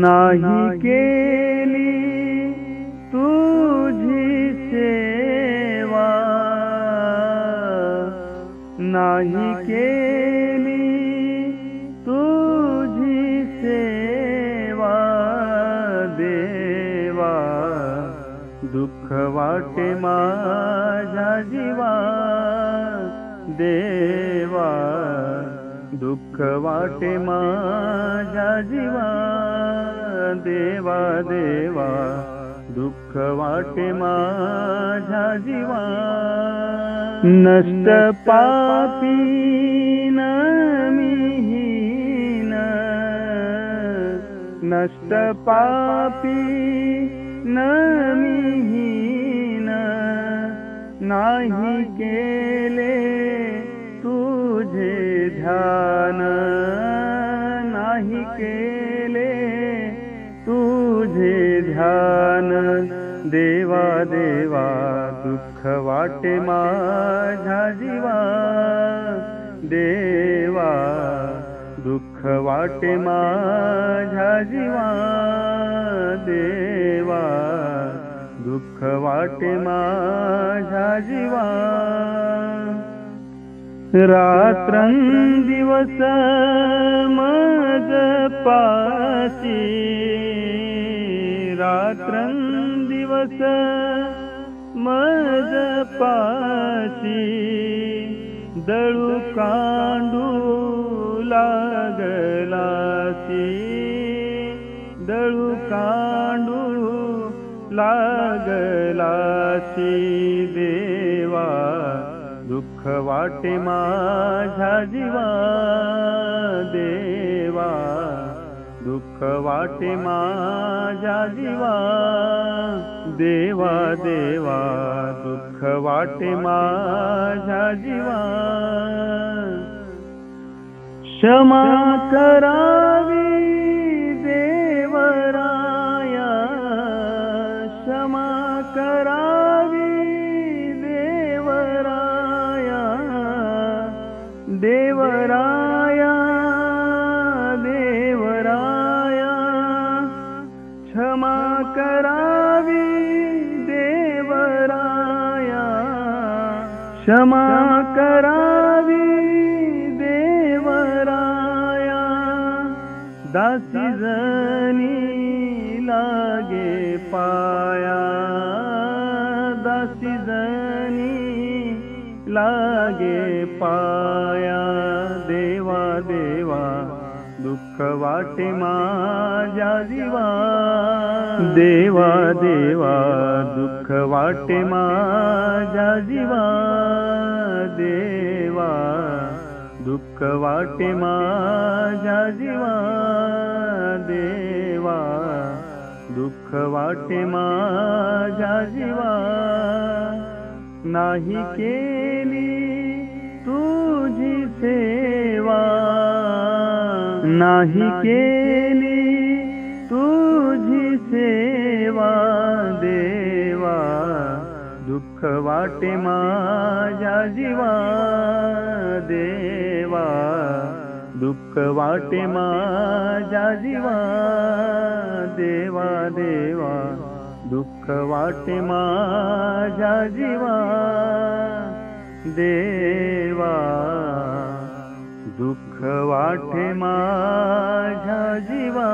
नाही केली तुझी सेवा, नाही केली तुझी सेवा देवा, दुःख वाटे माझ्या जीवा देवा, दुःख वाटे माझ्या जीवा देवा देवा, दुःख वाटे माझ्या जीवा। नष्ट पापीन मीहीन, नष्ट पापीन मीहीन, नाही केले तुझे ध्यान, नाही केले तुझे ध्यान देवा देवा, दुःख वाटे माझ्या जीवा देवा, दुःख वाटे माझ्या जीवा देवा, दुःख वाटे माझ्या जीवा। रात्रंदिवस मज पाशी, रात्रंदिवस मज पाशी, दळू कांडू लागलासी, दळू कांडू लागलासी देवा, दुःख वाटे माझ्या जीवा देवा, दुःख वाटे माझ्या जीवा देवा देवा, दुःख वाटे माझ्या जीवा। क्षमा करावी देवराया, क्षमा करावी देवराया, देवराया देवराया, क्षमा करावी देवराया, क्षमा करावी देवराया, दासी जनी लागे पाया, दासी जनी लागे पाया देवा देवा, दुःख वाटे माझ्या जीवा देवा देवा, दुःख वाटे माझ्या जीवा देवा, दुःख वाटे माझ्या जीवा देवा, दुःख वाटे माझ्या जीवा। नाही केली तुझी सेवा, नाही केली तुझी सेवा देवा, दुःख वाटे माझ्या जीवा देवा, दुःख वाटे माझ्या जीवा देवा देवा, दुःख वाटे माझ्या जीवा देवा, दुःख वाटे माझ्या जीवा।